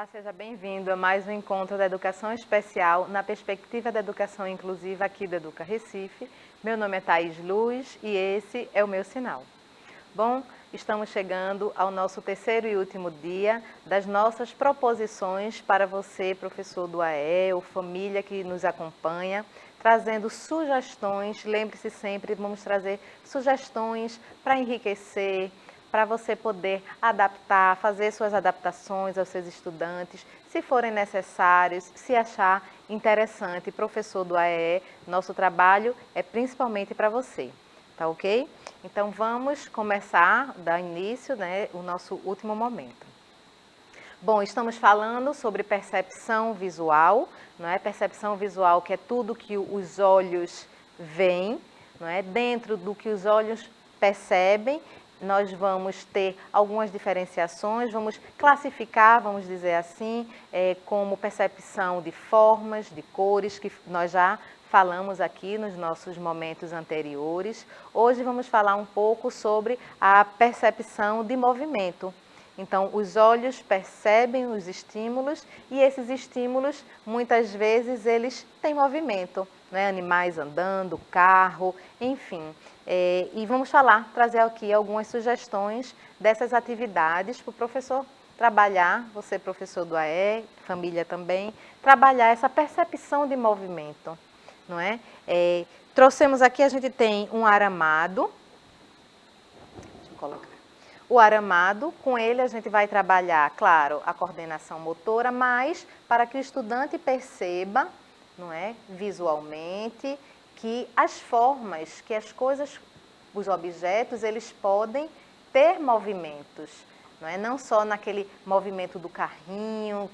Olá, seja bem-vindo a mais um encontro da Educação Especial na perspectiva da educação inclusiva aqui do Educa Recife. Meu nome é Thaís Luz e esse é o meu sinal. Bom, estamos chegando ao nosso terceiro e último dia das nossas proposições para você, professor do AE, ou família que nos acompanha, trazendo sugestões. Lembre-se sempre, vamos trazer sugestões para enriquecer, para você poder adaptar, fazer suas adaptações aos seus estudantes, se forem necessários, se achar interessante. Professor do AE, nosso trabalho é principalmente para você, tá ok? Então vamos começar, dar início, o nosso último momento. Bom, estamos falando sobre percepção visual, não é? Percepção visual que é tudo que os olhos veem, não é? Dentro do que os olhos percebem, nós vamos ter algumas diferenciações, vamos classificar, vamos dizer assim, como percepção de formas, de cores, que nós já falamos aqui nos nossos momentos anteriores. Hoje vamos falar um pouco sobre a percepção de movimento. Então, os olhos percebem os estímulos e esses estímulos, muitas vezes, eles têm movimento, né? Animais andando, carro, enfim. E vamos trazer aqui algumas sugestões dessas atividades para o professor trabalhar, você professor do AE, família também, trabalhar essa percepção de movimento, não é? Trouxemos aqui, a gente tem um aramado. Deixa eu colocar. O aramado, com ele a gente vai trabalhar, claro, a coordenação motora, mas para que o estudante perceba, não é, visualmente, que as formas, que as coisas, os objetos, eles podem ter movimentos, não é? Não só naquele movimento do carrinho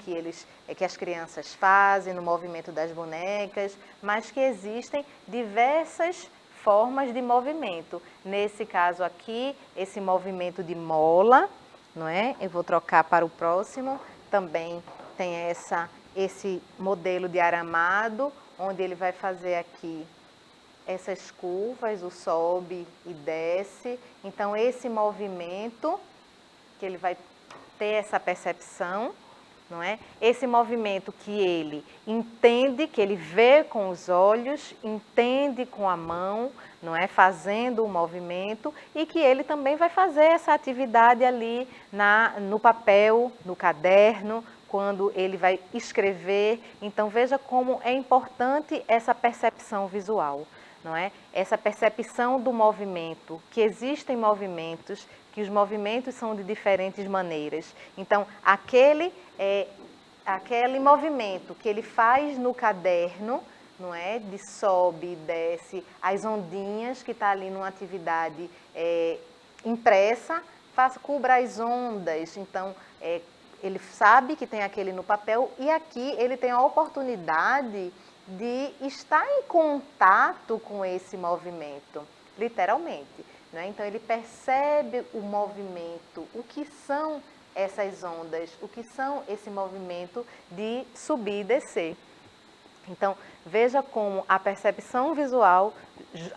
que as crianças fazem, no movimento das bonecas, mas que existem diversas formas de movimento. Nesse caso aqui, esse movimento de mola, não é? Eu vou trocar para o próximo. Também tem esse modelo de aramado, onde ele vai fazer aqui essas curvas, o sobe e desce. Então, esse movimento, que ele vai ter essa percepção, não é? Esse movimento que ele entende, que ele vê com os olhos, entende com a mão, não é? Fazendo o movimento, e que ele também vai fazer essa atividade ali no papel, no caderno, quando ele vai escrever. Então veja como é importante essa percepção visual, não é? Essa percepção do movimento, que existem movimentos, que os movimentos são de diferentes maneiras. Então, aquele movimento que ele faz no caderno, não é? De sobe e desce, as ondinhas que está ali numa atividade impressa, cubra as ondas. Então, ele sabe que tem aquele no papel e aqui ele tem a oportunidade de estar em contato com esse movimento, literalmente, né? Então ele percebe o movimento, o que são essas ondas, o que são esse movimento de subir e descer. Então veja como a percepção visual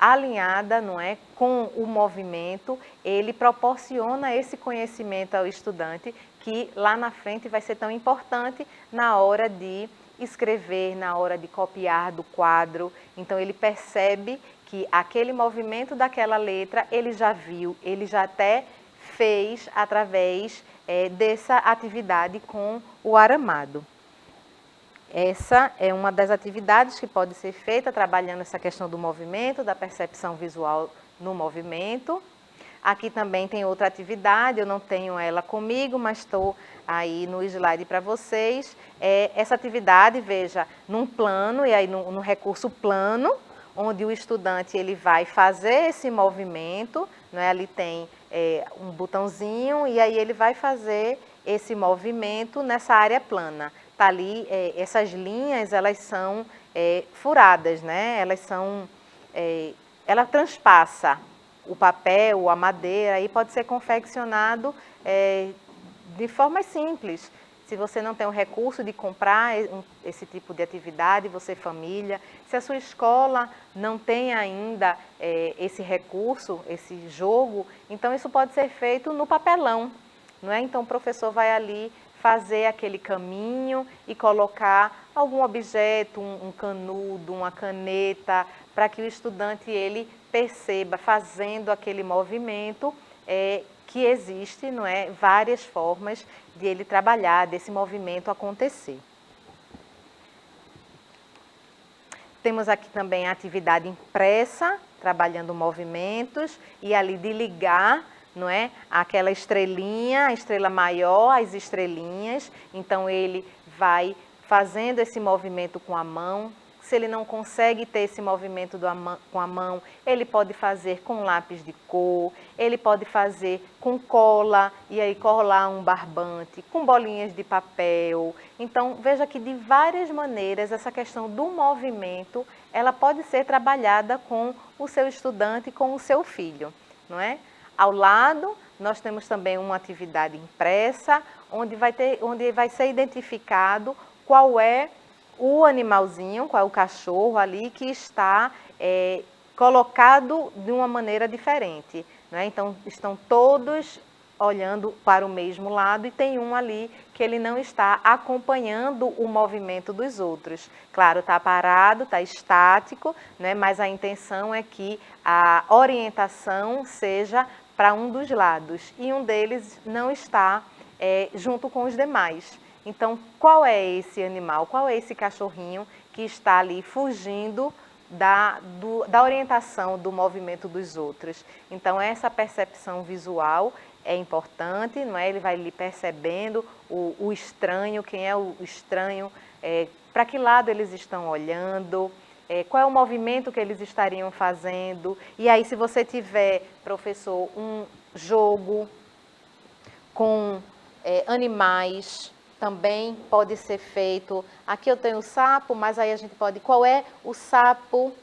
alinhada, não é, com o movimento, ele proporciona esse conhecimento ao estudante que lá na frente vai ser tão importante na hora de escrever, na hora de copiar do quadro. Então ele percebe que aquele movimento daquela letra ele já viu, ele já até fez através dessa atividade com o aramado. Essa é uma das atividades que pode ser feita trabalhando essa questão do movimento, da percepção visual no movimento. Aqui também tem outra atividade, eu não tenho ela comigo, mas estou aí no slide para vocês. Essa atividade, veja, num plano, e aí no recurso plano, onde o estudante ele vai fazer esse movimento, né? Ali tem um botãozinho e aí ele vai fazer esse movimento nessa área plana. Tá ali, essas linhas, elas são furadas, né? Ela transpassa o papel, a madeira, e pode ser confeccionado de forma simples. Se você não tem o recurso de comprar esse tipo de atividade, você família, se a sua escola não tem ainda esse recurso, esse jogo, então isso pode ser feito no papelão, não é? Então o professor vai ali fazer aquele caminho e colocar algum objeto, um canudo, uma caneta, para que o estudante ele perceba, fazendo aquele movimento, que existe, não é, várias formas de ele trabalhar, desse movimento acontecer. Temos aqui também a atividade impressa, trabalhando movimentos, e ali de ligar, não é, aquela estrelinha, a estrela maior, as estrelinhas. Então ele vai fazendo esse movimento com a mão. Se ele não consegue ter esse movimento com a mão, ele pode fazer com lápis de cor, ele pode fazer com cola, e aí colar um barbante, com bolinhas de papel. Então, veja que de várias maneiras essa questão do movimento, ela pode ser trabalhada com o seu estudante, com o seu filho, não é? Ao lado, nós temos também uma atividade impressa, onde vai ser identificado qual é o animalzinho, qual é o cachorro ali que está colocado de uma maneira diferente, né? Então, estão todos olhando para o mesmo lado e tem um ali que ele não está acompanhando o movimento dos outros. Claro, está parado, está estático, né? Mas a intenção é que a orientação seja para um dos lados e um deles não está junto com os demais. Então, qual é esse animal, qual é esse cachorrinho que está ali fugindo da orientação do movimento dos outros? Então, essa percepção visual é importante, não é? Ele vai ali percebendo o estranho, quem é o estranho, para que lado eles estão olhando, qual é o movimento que eles estariam fazendo. E aí, se você tiver, professor, um jogo com animais, também pode ser feito. Aqui eu tenho o sapo, mas aí a gente pode... Qual é o sapo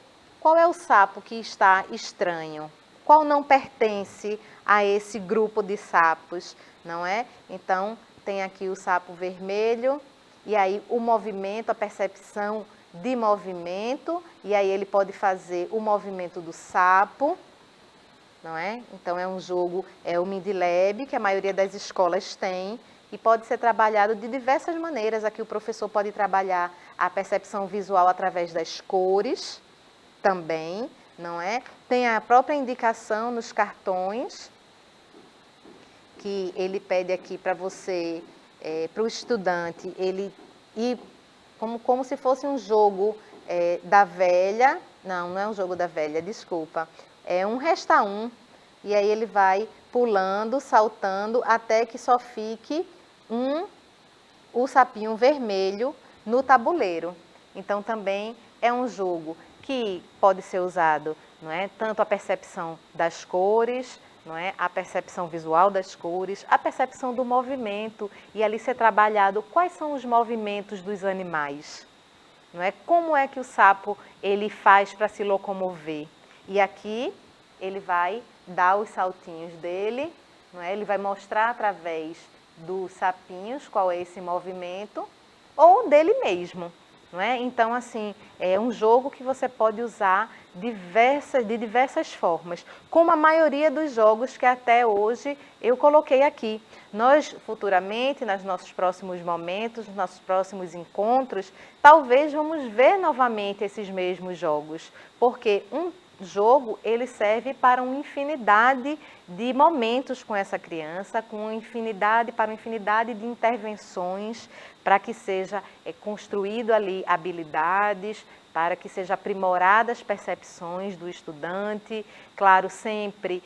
que está estranho? Qual não pertence a esse grupo de sapos, não é? Então, tem aqui o sapo vermelho, e aí o movimento, a percepção de movimento, e aí ele pode fazer o movimento do sapo, não é? Então, é um jogo, é o Mindilab, que a maioria das escolas tem, e pode ser trabalhado de diversas maneiras. Aqui o professor pode trabalhar a percepção visual através das cores também, não é? Tem a própria indicação nos cartões, que ele pede aqui para você, para o estudante, ele ir como se fosse um jogo da velha. Não, não é um jogo da velha, desculpa. É um resta um, e aí ele vai pulando, saltando, até que só fique o sapinho vermelho no tabuleiro. Então, também é um jogo que pode ser usado, não é? Tanto a percepção das cores, não é? A percepção visual das cores, a percepção do movimento, e ali ser trabalhado quais são os movimentos dos animais, não é? Como é que o sapo ele faz para se locomover? E aqui ele vai dar os saltinhos dele, não é? Ele vai mostrar através dos sapinhos qual é esse movimento, ou dele mesmo, não é? Então, assim, é um jogo que você pode usar de diversas formas, como a maioria dos jogos que até hoje eu coloquei aqui. Nós, futuramente, nos nossos próximos momentos, nos nossos próximos encontros, talvez vamos ver novamente esses mesmos jogos, porque um jogo, ele serve para uma infinidade de momentos com essa criança, para uma infinidade de intervenções, para que seja construído ali habilidades, para que seja aprimoradas as percepções do estudante, claro, sempre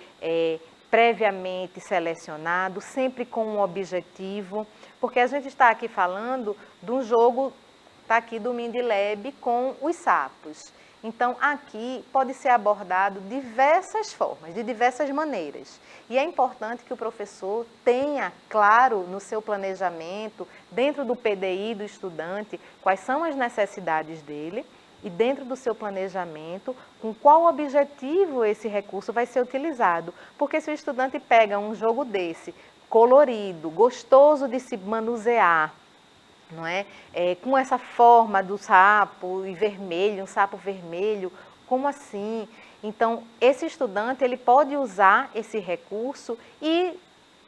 previamente selecionado, sempre com um objetivo, porque a gente está aqui falando de um jogo, está aqui do Mindilab com os sapos. Então, aqui pode ser abordado de diversas formas, de diversas maneiras. E é importante que o professor tenha claro no seu planejamento, dentro do PDI do estudante, quais são as necessidades dele, e dentro do seu planejamento, com qual objetivo esse recurso vai ser utilizado. Porque se o estudante pega um jogo desse, colorido, gostoso de se manusear, não é? Com essa forma do sapo e vermelho, um sapo vermelho, como assim? Então, esse estudante ele pode usar esse recurso e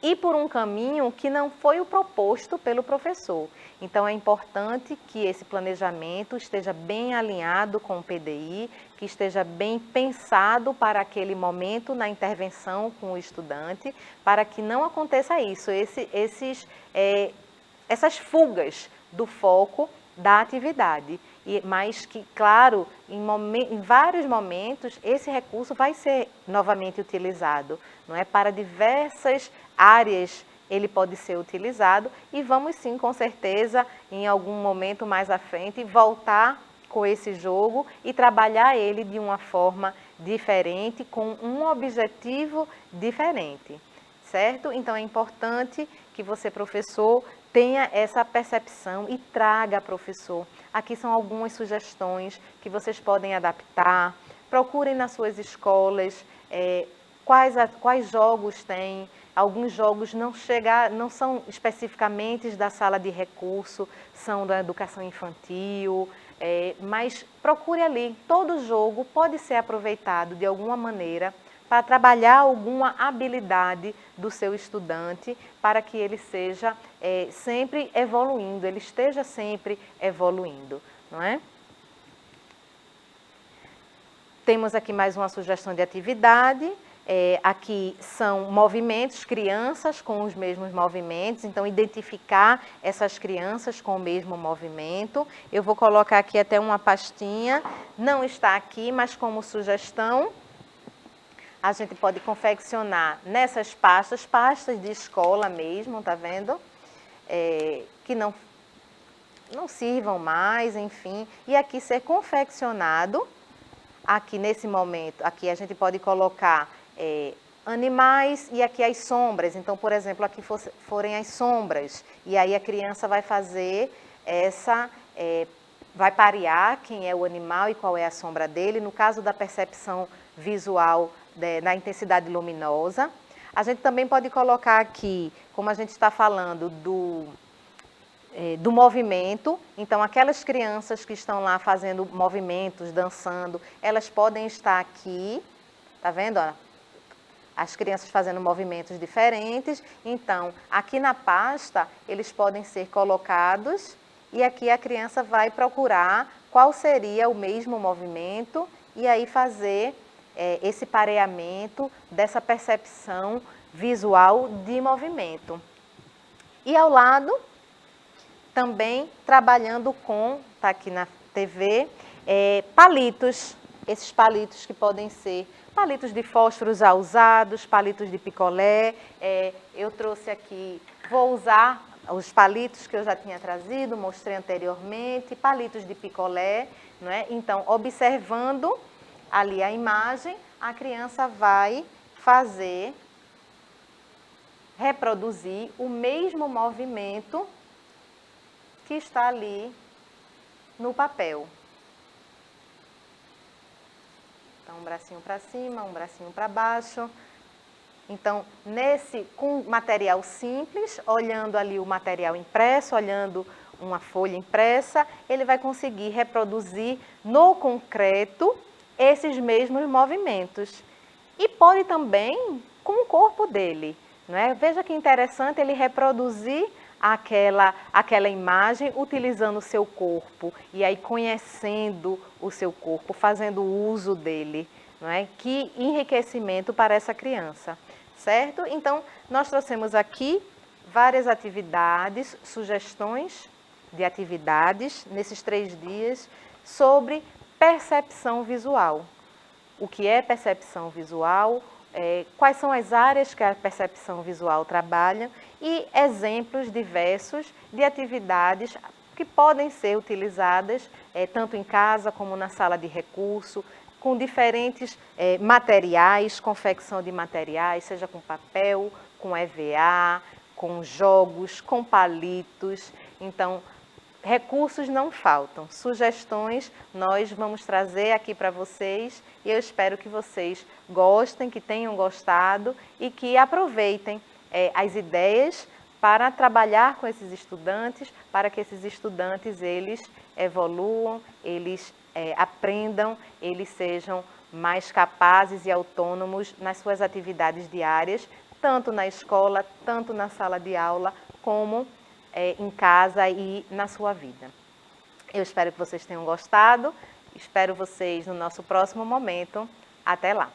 ir por um caminho que não foi o proposto pelo professor. Então, é importante que esse planejamento esteja bem alinhado com o PDI, que esteja bem pensado para aquele momento na intervenção com o estudante, para que não aconteça isso, essas fugas do foco da atividade. Mas que, claro, em vários momentos, esse recurso vai ser novamente utilizado, não é? Para diversas áreas ele pode ser utilizado e vamos sim, com certeza, em algum momento mais à frente, voltar com esse jogo e trabalhar ele de uma forma diferente, com um objetivo diferente, certo? Então é importante que você, professor, tenha essa percepção e traga, professor. Aqui são algumas sugestões que vocês podem adaptar. Procurem nas suas escolas quais jogos tem. Alguns jogos não são especificamente da sala de recurso, são da educação infantil, mas procure ali. Todo jogo pode ser aproveitado de alguma maneira para trabalhar alguma habilidade do seu estudante, para que ele seja sempre evoluindo, ele esteja sempre evoluindo, não é? Temos aqui mais uma sugestão de atividade. Aqui são movimentos, crianças com os mesmos movimentos, então identificar essas crianças com o mesmo movimento. Eu vou colocar aqui até uma pastinha, não está aqui, mas como sugestão, a gente pode confeccionar nessas pastas de escola mesmo, tá vendo? Que não sirvam mais, enfim, e aqui ser confeccionado. Aqui nesse momento, aqui a gente pode colocar animais e aqui as sombras. Então, por exemplo, aqui forem as sombras. E aí a criança vai fazer vai parear quem é o animal e qual é a sombra dele. No caso da percepção visual, na intensidade luminosa. A gente também pode colocar aqui, como a gente está falando do movimento, então aquelas crianças que estão lá fazendo movimentos, dançando, elas podem estar aqui, tá vendo? Ó? As crianças fazendo movimentos diferentes, então aqui na pasta eles podem ser colocados e aqui a criança vai procurar qual seria o mesmo movimento e aí fazer esse pareamento dessa percepção visual de movimento. E ao lado, também trabalhando com, está aqui na TV, palitos. Esses palitos que podem ser palitos de fósforo já usados, palitos de picolé. Eu trouxe aqui, vou usar os palitos que eu já tinha trazido, mostrei anteriormente, palitos de picolé, não é? Então, observando ali a imagem, a criança vai reproduzir o mesmo movimento que está ali no papel. Então, um bracinho para cima, um bracinho para baixo. Então, com material simples, olhando ali o material impresso, olhando uma folha impressa, ele vai conseguir reproduzir no concreto esses mesmos movimentos. E pode também com o corpo dele, não é? Veja que interessante ele reproduzir aquela imagem utilizando o seu corpo e aí conhecendo o seu corpo, fazendo uso dele, não é? Que enriquecimento para essa criança, certo? Então, nós trouxemos aqui várias atividades, sugestões de atividades nesses 3 dias sobre percepção visual. O que é percepção visual? Quais são as áreas que a percepção visual trabalha e exemplos diversos de atividades que podem ser utilizadas tanto em casa como na sala de recurso, com diferentes materiais, confecção de materiais, seja com papel, com EVA, com jogos, com palitos. Então, recursos não faltam, sugestões nós vamos trazer aqui para vocês e eu espero que vocês gostem, que tenham gostado e que aproveitem as ideias para trabalhar com esses estudantes, para que esses estudantes eles evoluam, eles aprendam, eles sejam mais capazes e autônomos nas suas atividades diárias, tanto na escola, tanto na sala de aula, como em casa e na sua vida. Eu espero que vocês tenham gostado, espero vocês no nosso próximo momento. Até lá!